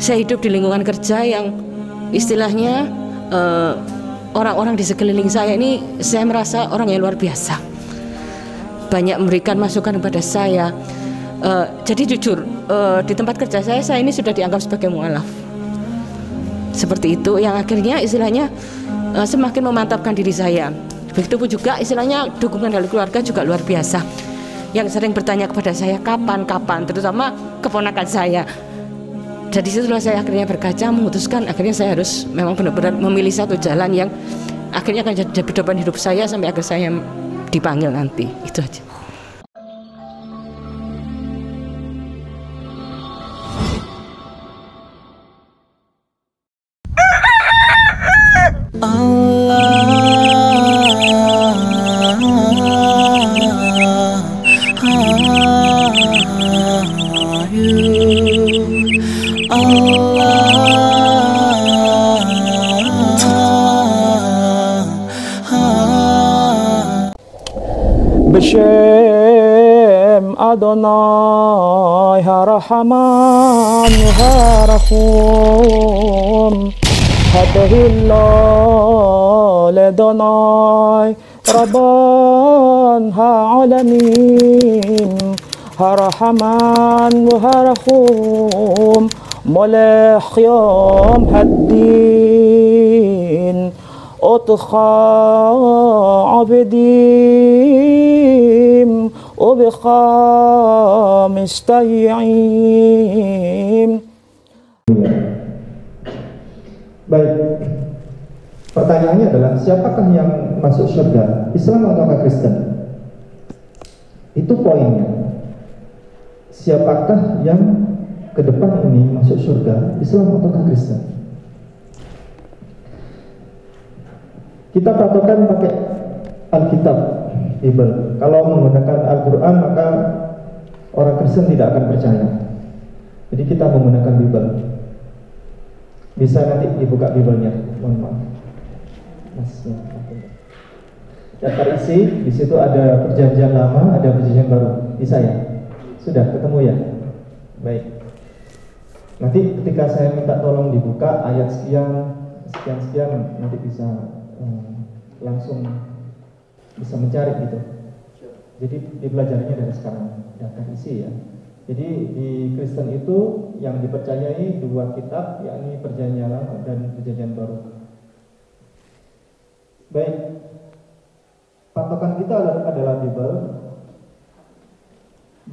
Saya hidup di lingkungan kerja yang istilahnya orang-orang di sekeliling saya ini, saya merasa orang yang luar biasa. Banyak memberikan masukan kepada saya. Jadi jujur, di tempat kerja saya ini sudah dianggap sebagai mualaf. Seperti itu, yang akhirnya istilahnya semakin memantapkan diri saya. Begitupun juga istilahnya dukungan dari keluarga juga luar biasa. Yang sering bertanya kepada saya kapan, terutama keponakan saya. Jadi setelah saya akhirnya berkaca, memutuskan akhirnya saya harus memang benar-benar memilih satu jalan yang akhirnya akan jadi pedoman hidup saya sampai akhir saya dipanggil nanti. Itu aja. B'Shem Adonai HaRahman HaRahum Hadahillah Ledonai Rabban Ha'alamin HaRahman HaRahum Molech Yom Haddin Otcha Abedim Ubecha Mistayim. Baik, pertanyaannya adalah siapakah yang masuk surga, Islam atau Kristen? Itu poinnya. Siapakah yang ke depan ini masuk surga, Islam atau Kristen? Kita patokan pakai Alkitab, Bible. Kalau menggunakan Al-Quran maka orang Kristen tidak akan percaya. Jadi kita menggunakan Bible. Bisa nanti dibuka Bible-nya. Mohon maaf. Daftar isi, di situ ada perjanjian lama, ada perjanjian baru. Bisa ya? Sudah ketemu ya? Baik. Nanti ketika saya minta tolong dibuka ayat sekian, nanti bisa langsung bisa mencari gitu. Jadi dipelajarinya dari sekarang, daftar isi ya. Jadi di Kristen itu yang dipercayai dua kitab, yakni Perjanjian Lama dan Perjanjian Baru. Baik, patokan kita adalah Bible.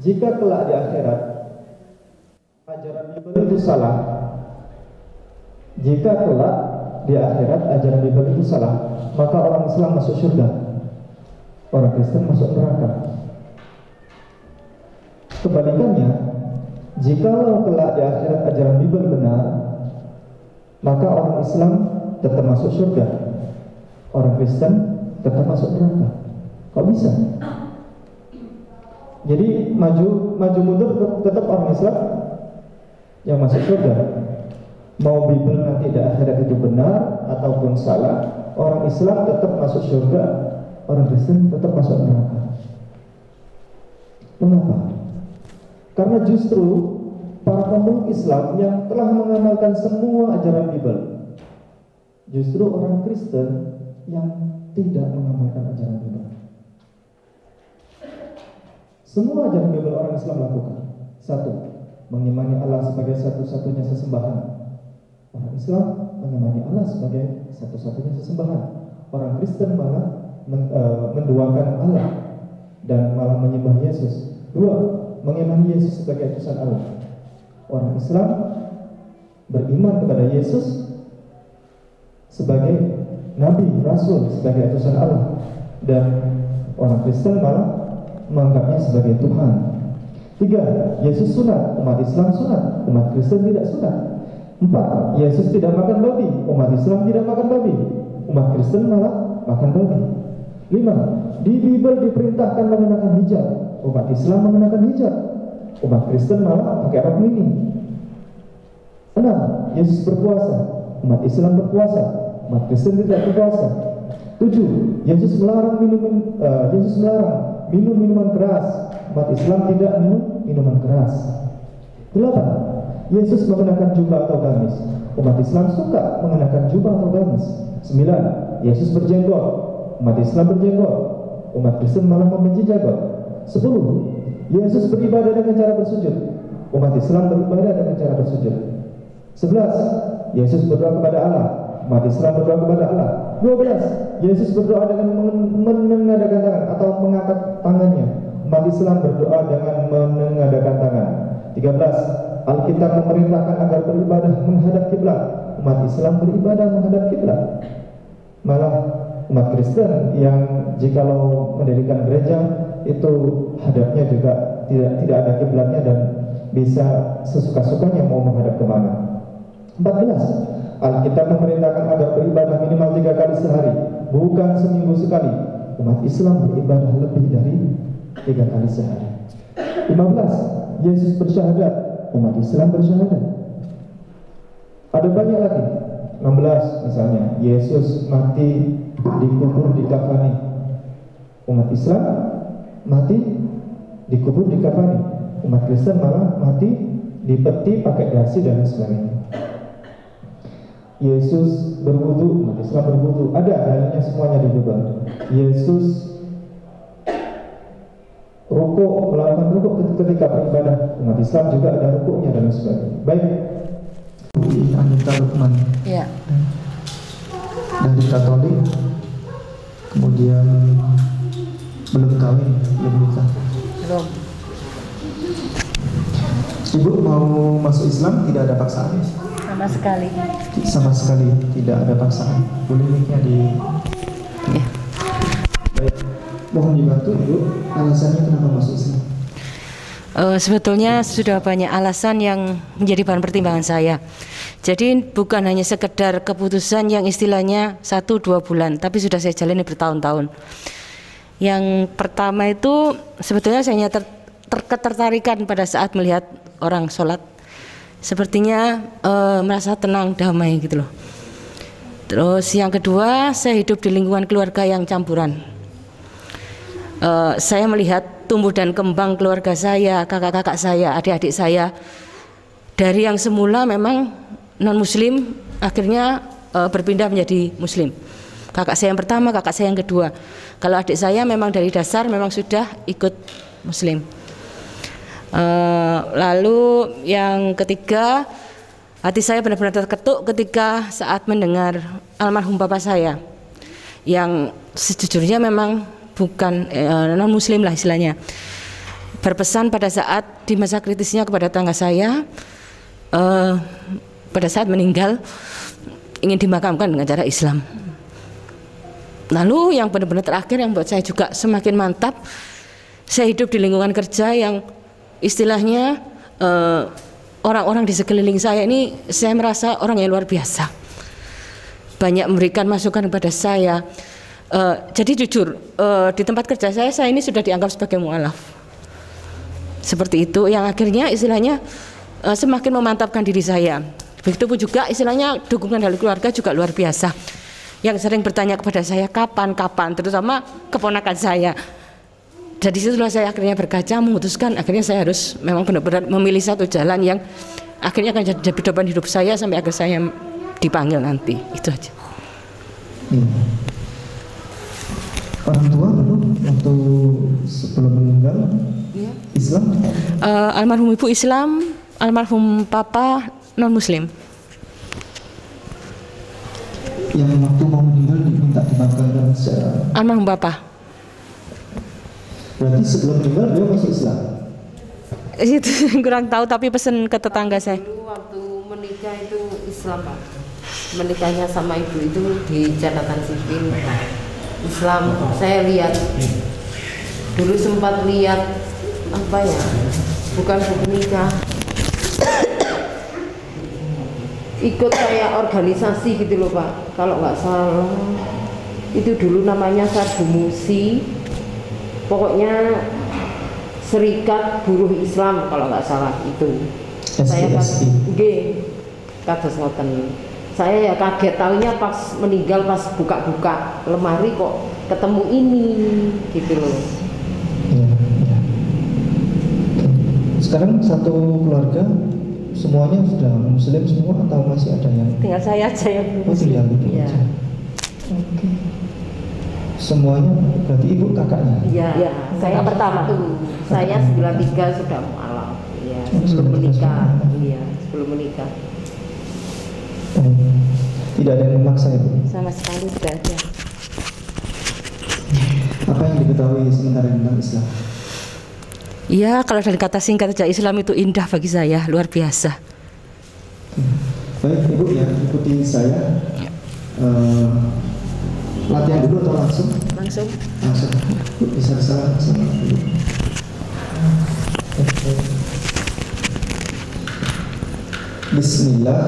Jika kelak di akhirat ajaran Bible itu salah, jika kelak di akhirat ajaran Bible itu salah, maka orang Islam masuk surga, orang Kristen masuk neraka. Kebalikannya, jika kelak di akhirat ajaran Bible benar, maka orang Islam tetap masuk surga, orang Kristen tetap masuk neraka. Kok bisa? Jadi maju mundur tetap orang Islam yang masuk surga. Mau Bible nanti di akhirat itu benar ataupun salah, orang Islam tetap masuk surga, orang Kristen tetap masuk neraka. Mengapa? Karena justru para pemeluk Islam yang telah mengamalkan semua ajaran Bible, justru orang Kristen yang tidak mengamalkan ajaran Bible. Semua ajaran Bible orang Islam lakukan. Satu, mengimani Allah sebagai satu-satunya sesembahan. Orang Islam mengimani Allah sebagai satu-satunya sesembahan. Orang Kristen malah menduakan Allah dan malah menyembah Yesus. Dua, mengimani Yesus sebagai utusan Allah. Orang Islam beriman kepada Yesus sebagai Nabi, Rasul, sebagai utusan Allah. Dan orang Kristen malah menganggapnya sebagai Tuhan. Tiga, Yesus sunat, umat Islam sunat, umat Kristen tidak sunat. Empat, Yesus tidak makan babi, umat Islam tidak makan babi, umat Kristen malah makan babi. Lima, di Bible diperintahkan mengenakan hijab, umat Islam mengenakan hijab, umat Kristen malah pakai rok mini. Enam, Yesus berpuasa, umat Islam berpuasa, umat Kristen tidak berpuasa. Tujuh, Yesus melarang minum minuman keras, umat Islam tidak minum minuman keras. Delapan, Yesus mengenakan jubah atau gamis. Umat Islam suka mengenakan jubah atau gamis. 9. Yesus berjenggot. Umat Islam berjenggot. Umat Kristen malah membenci jenggot. 10. Yesus beribadah dengan cara bersujud. Umat Islam beribadah dengan cara bersujud. 11. Yesus berdoa kepada Allah. Umat Islam berdoa kepada Allah. 12. Yesus berdoa dengan menengadahkan tangan atau mengangkat tangannya. Umat Islam berdoa dengan menengadahkan tangan. 13. Alkitab memerintahkan agar beribadah menghadap kiblat. Umat Islam beribadah menghadap kiblat. Malah umat Kristen yang jikalau mendirikan gereja itu hadapnya juga tidak ada kiblatnya dan bisa sesuka-sukanya mau menghadap kemana. 14. Alkitab memerintahkan agar beribadah minimal 3 kali sehari, bukan seminggu sekali. Umat Islam beribadah lebih dari 3 kali sehari. 15. Yesus bersyahadat, umat Islam bersyahadat. Ada banyak lagi. 16 misalnya, Yesus mati dikubur di kafani. Umat Islam mati dikubur di kafani. Umat Kristen malah mati dipeti pakai dasi dan sebagainya. Yesus berwudu, umat Islam berwudu. Ada dalilnya semuanya di Bible. Yesus rukuk, melakukan rukuk ketika beribadah. Umat Islam juga ada rukuknya dan sebagainya. Baik. Anita Lukman. Ya. Dari Katolik, kemudian belum kawin, belum nikah. Belum. Ibu mau masuk Islam tidak ada paksaan? Sama sekali. Sama sekali tidak ada paksaan. Boleh nikah di. Ya. Baik. Mohon dibantu Ibu, alasannya kenapa masuk Islam? Sebetulnya sudah banyak alasan yang menjadi bahan pertimbangan saya. Jadi bukan hanya sekedar keputusan yang istilahnya 1-2 bulan, tapi sudah saya jalani bertahun-tahun. Yang pertama itu sebetulnya saya ketertarikan pada saat melihat orang sholat. Sepertinya merasa tenang, damai gitu loh. Terus yang kedua, saya hidup di lingkungan keluarga yang campuran. Saya melihat tumbuh dan kembang keluarga saya, kakak-kakak saya, adik-adik saya. Dari yang semula memang non-muslim, akhirnya berpindah menjadi muslim. Kakak saya yang pertama, kakak saya yang kedua. Kalau adik saya memang dari dasar memang sudah ikut muslim. Lalu yang ketiga, hati saya benar-benar terketuk ketika saat mendengar almarhum bapak saya, yang sejujurnya memang bukan non-muslim lah istilahnya, berpesan pada saat di masa kritisnya kepada tetangga saya, pada saat meninggal ingin dimakamkan dengan cara Islam. Lalu yang benar-benar terakhir yang buat saya juga semakin mantap, saya hidup di lingkungan kerja yang istilahnya orang-orang di sekeliling saya ini, saya merasa orang yang luar biasa, banyak memberikan masukan kepada saya. Jadi jujur, di tempat kerja saya ini sudah dianggap sebagai mu'alaf. Seperti itu, yang akhirnya istilahnya semakin memantapkan diri saya. Begitupun juga istilahnya dukungan dari keluarga juga luar biasa, yang sering bertanya kepada saya kapan, terutama keponakan saya. Jadi situlah saya akhirnya berkaca, memutuskan akhirnya saya harus memang benar-benar memilih satu jalan yang akhirnya akan jadi pedoman hidup saya sampai akhir saya dipanggil nanti. Itu aja. Orang tua belum waktu sebelum meninggal Islam? Almarhum ibu Islam, almarhum papa non muslim. Yang waktu mau meninggal diminta dimakamkan secara. Almarhum papa. Berarti sebelum meninggal dia masuk Islam? Itu kurang tahu, tapi pesan ke tetangga saya. Dulu waktu menikah itu Islam Pak. Menikahnya sama ibu itu di catatan sipil Islam. Saya lihat dulu sempat lihat apa ya, bukan buku nikah, ikut kayak organisasi gitu loh Pak, kalau nggak salah itu dulu namanya Sarbumusi, pokoknya Serikat Buruh Islam kalau nggak salah itu. Saya pas kados ngoten. Saya ya kaget tahunya pas meninggal, pas buka-buka lemari kok ketemu ini gitu loh. Ya. Sekarang satu keluarga semuanya sudah muslim semua atau masih ada yang Tinggal saya aja yang belum oh, tinggal muslim. ibu Iya. aja. Oke. Semuanya berarti ibu kakaknya. Iya, saya pertama tuh. Saya 93 sudah mualaf. Iya, sebelum menikah. Iya, sebelum menikah. Tidak ada yang memaksa ibu. Sama sekali tidak ada. Apa yang diketahui sementara tentang Islam? Ya, kalau dari kata singkat saja, Islam itu indah bagi saya, luar biasa. Baik ibu ya, ikuti saya. Latihan dulu atau langsung? Langsung. Langsung. Bu, bisa salam sama ibu. Bismillah.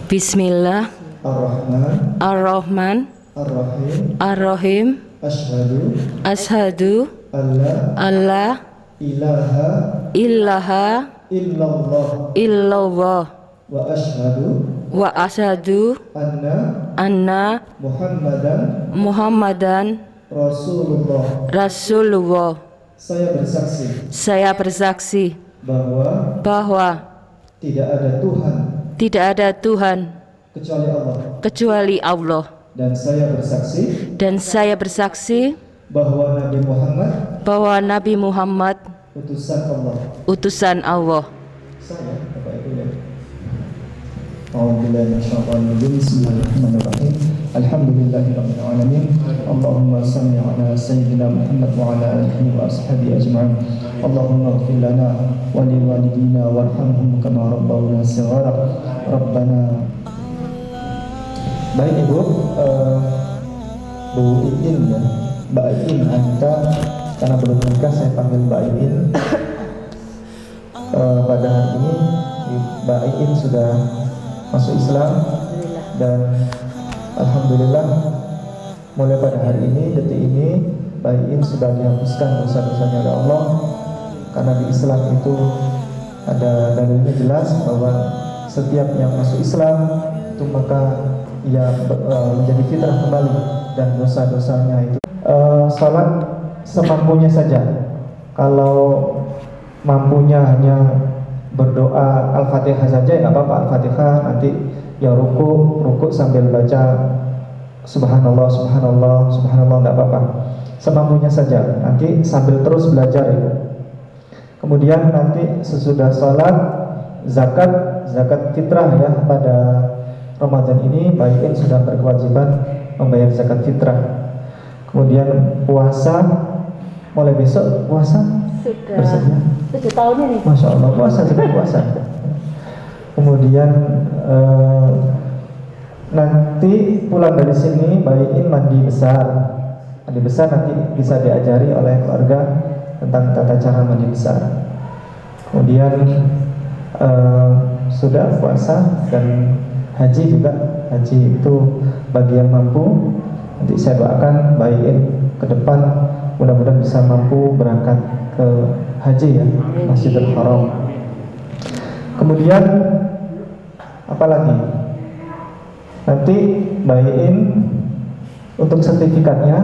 Bismillah. Ar-Rahman. Ar-Rahman. Ar-Rahim. Ar-Rahim. Ashhadu. Ashhadu. Allah. Allah. Ilaha. Ilaha. Illallah. Illallah. Wa ashhadu. Wa asyhadu Anna. anna Muhammadan. Muhammadan Rasulullah. Rasulullah. Saya bersaksi Saya bersaksi bahwa bahwa tidak ada Tuhan tidak ada Tuhan kecuali Allah. kecuali Allah. Dan saya bersaksi bahwa Nabi Muhammad utusan Allah. Saya, Bapak Ibu ya. Bismillahirrahmanirrahim. Alhamdulillahirabbil alamin. Allahumma shalli ala sayyidina Muhammad wa ala alihi wa ashabihi ajma'in. Allahumma ighfir lana wa li walidina warhamhum kama rabbawna shighara. Rabbana. Baik Ibu, Bu Iin ya, Mbak Iin, Anda karena belum menikah saya panggil Mbak Iin. Pada hari ini Mbak Iin sudah masuk Islam dan alhamdulillah mulai pada hari ini, detik ini Mbak Iin sudah dihapuskan dosa-dosanya oleh Allah, karena di Islam itu ada dalilnya jelas bahwa setiap yang masuk Islam itu maka ia menjadi fitrah kembali dan dosa-dosanya itu salat semampunya saja. Kalau mampunya hanya berdoa Al-Fatihah saja ya nggak apa-apa, Al-Fatihah nanti ya ruku sambil baca Subhanallah Subhanallah Subhanallah, nggak apa-apa, semampunya saja, nanti sambil terus belajar itu. Kemudian nanti sesudah sholat zakat fitrah ya, pada Ramadan ini Mbak Iin sudah berkewajiban membayar zakat fitrah. Kemudian puasa, mulai besok puasa Sudah bersedia. 7 tahun ini. Masya Allah, puasa sudah puasa. Kemudian nanti pulang dari sini Mbak Iin mandi besar. Mandi besar nanti bisa diajari oleh keluarga tentang tata cara mandi besar. Kemudian sudah puasa dan haji juga. Haji itu bagi yang mampu. Nanti saya doakan Mbak Iin ke depan mudah-mudahan bisa mampu berangkat ke haji ya, Masjidil Haram. Kemudian apalagi? Nanti Mbak Iin untuk sertifikatnya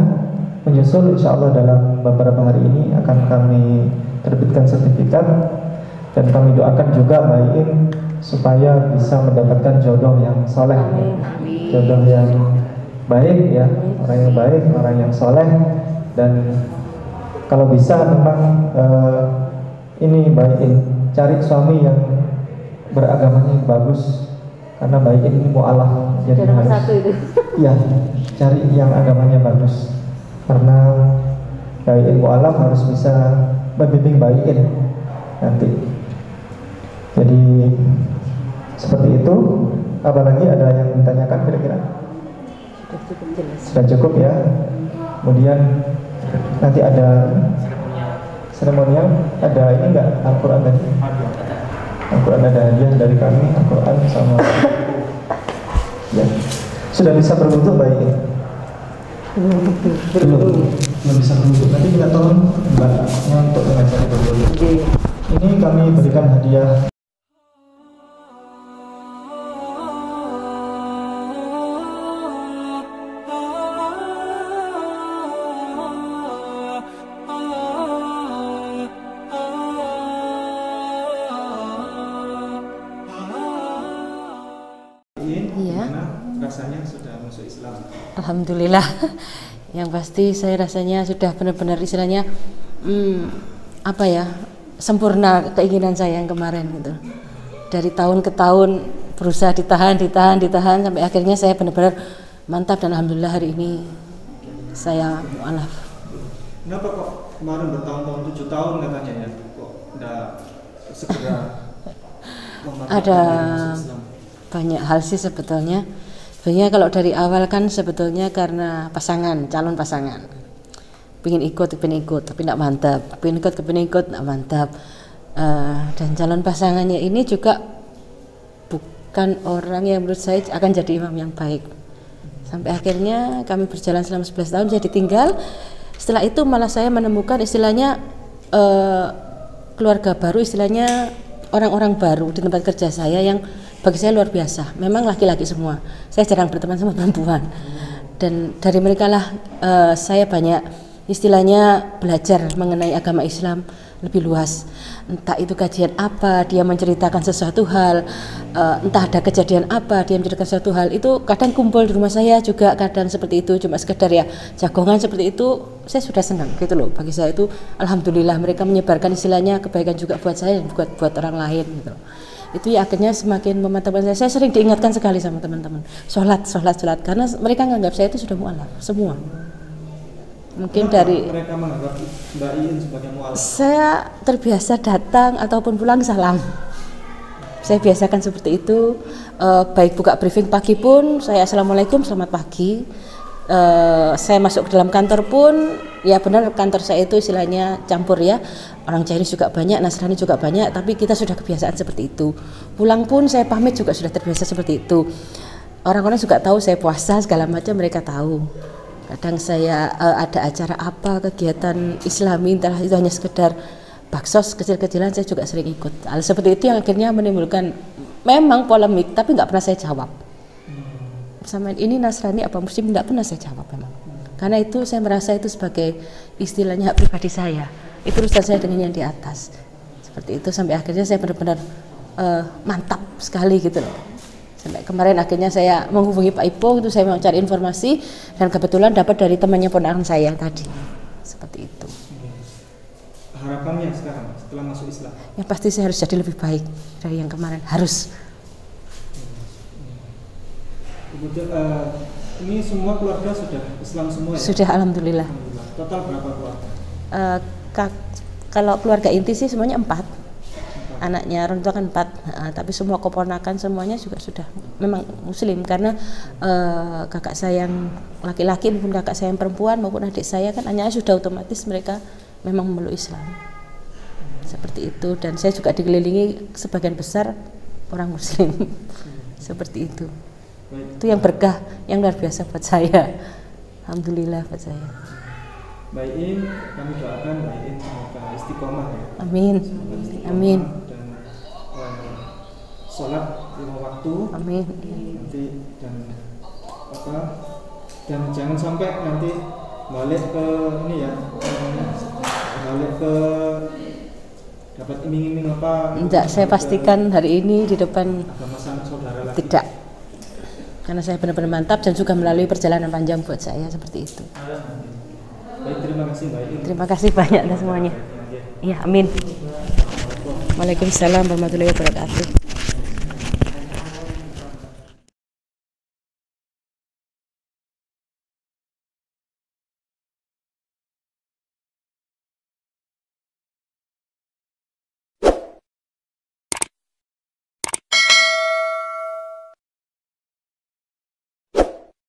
menyusul insya Allah dalam beberapa hari ini akan kami terbitkan sertifikat, dan kami doakan juga Mbak Iin supaya bisa mendapatkan jodoh yang soleh, jodoh yang baik ya, orang yang baik, orang yang soleh. Dan kalau bisa memang ini Mbak Iin cari suami yang beragamanya yang bagus, karena Mbak Iin ini mu'alaf, jadi Nomor harus, 1 itu. iya, cari yang agamanya bagus, karena Mbak Iin mu'alaf harus bisa membimbing Mbak Iin nanti. Jadi seperti itu. Apalagi ada yang ditanyakan kira-kira? Sudah cukup jelas. Sudah cukup ya. Kemudian nanti ada seremonial, ada ini enggak Al-Quran tadi? Al-Quran ada hadiah dari kami, Al-Quran sama ya. Sudah bisa berwudu Mbak Iin? Belum bisa berwudu. Nanti kita tolong Mbaknya untuk mengajari berwudu. Ini kami berikan hadiah. Alhamdulillah. Yang pasti saya rasanya sudah benar-benar istilahnya apa ya, sempurna keinginan saya yang kemarin gitu. Dari tahun ke tahun berusaha ditahan sampai akhirnya saya benar-benar mantap, dan alhamdulillah hari ini saya mu'alaf. Kenapa kok kemarin bertahun-tahun 7 tahun katanya ya, kok enggak segera memantapkan Ada diri masuk Islam? banyak hal sih sebetulnya. Sebenarnya kalau dari awal kan sebetulnya karena calon pasangan. Pengen ikut tapi tidak mantap. Pengen ikut tidak mantap. Dan calon pasangannya ini juga bukan orang yang menurut saya akan jadi imam yang baik. Sampai akhirnya kami berjalan selama 11 tahun, saya ditinggal. Setelah itu malah saya menemukan istilahnya keluarga baru, istilahnya orang-orang baru di tempat kerja saya yang bagi saya luar biasa. Memang laki-laki semua, saya jarang berteman sama perempuan, dan dari mereka lah saya banyak istilahnya belajar mengenai agama Islam lebih luas. Entah itu kajian apa, dia menceritakan sesuatu hal, entah ada kejadian apa, dia menceritakan sesuatu hal, itu kadang kumpul di rumah saya juga, kadang seperti itu, cuma sekedar ya jagongan seperti itu, saya sudah senang gitu loh. Bagi saya itu alhamdulillah mereka menyebarkan istilahnya kebaikan juga buat saya dan buat orang lain gitu. Itu ya akhirnya semakin memantapkan saya. Saya sering diingatkan sekali sama teman-teman, sholat, karena mereka menganggap saya itu sudah mu'alaf semua. Mungkin dari mereka menganggap Mbak Iin sebagai mu'alaf? Saya terbiasa datang ataupun pulang salam. Saya biasakan seperti itu. Baik buka briefing pagi pun saya assalamualaikum, selamat pagi. Saya masuk ke dalam kantor pun ya benar, kantor saya itu istilahnya campur ya, orang Chinese juga banyak, Nasrani juga banyak, tapi kita sudah kebiasaan seperti itu. Pulang pun saya pamit juga sudah terbiasa seperti itu. Orang-orang juga tahu saya puasa segala macam, mereka tahu. Kadang saya ada acara apa, kegiatan Islami, entah itu hanya sekedar baksos kecil-kecilan, saya juga sering ikut. Hal seperti itu yang akhirnya menimbulkan memang polemik, tapi nggak pernah saya jawab. Sama ini Nasrani apa Muslim, tidak pernah saya jawab memang. Karena itu saya merasa itu sebagai istilahnya hak pribadi saya. Itu urusan saya dengan yang di atas. Seperti itu sampai akhirnya saya benar-benar mantap sekali gitu loh. Sampai kemarin akhirnya saya menghubungi Pak Ipo, itu saya mau cari informasi dan kebetulan dapat dari temannya ponakan saya tadi. Seperti itu. Harapannya sekarang setelah masuk Islam? Yang pasti saya harus jadi lebih baik dari yang kemarin, harus. Kemudian ini semua keluarga sudah Islam semua ya? Sudah, alhamdulillah. Total berapa keluarga? Kalau keluarga inti sih semuanya 4. Anaknya orang tua kan 4, tapi semua keponakan semuanya juga sudah memang Muslim, karena kakak saya yang laki-laki maupun kakak saya yang perempuan maupun adik saya kan anaknya sudah otomatis mereka memang memeluk Islam. Seperti itu, dan saya juga dikelilingi sebagian besar orang Muslim. Seperti itu. Itu yang berkah, yang luar biasa buat saya. Alhamdulillah buat saya. Mbak Iin, kami doakan Mbak Iin semoga istiqomah ya. Amin. Amin. Dan sholat 5 waktu. Amin. Nanti dan jangan sampai nanti balik ke ini ya, balik ke dapat iming-iming apa. Tidak, saya pastikan hari ini di depan agama saudara lagi. tidak. Karena saya benar-benar mantap dan juga melalui perjalanan panjang buat saya seperti itu. Baik, terima kasih Mbak Iin. Terima kasih banyak atas semuanya. Iya, amin. Waalaikumsalam warahmatullahi wabarakatuh.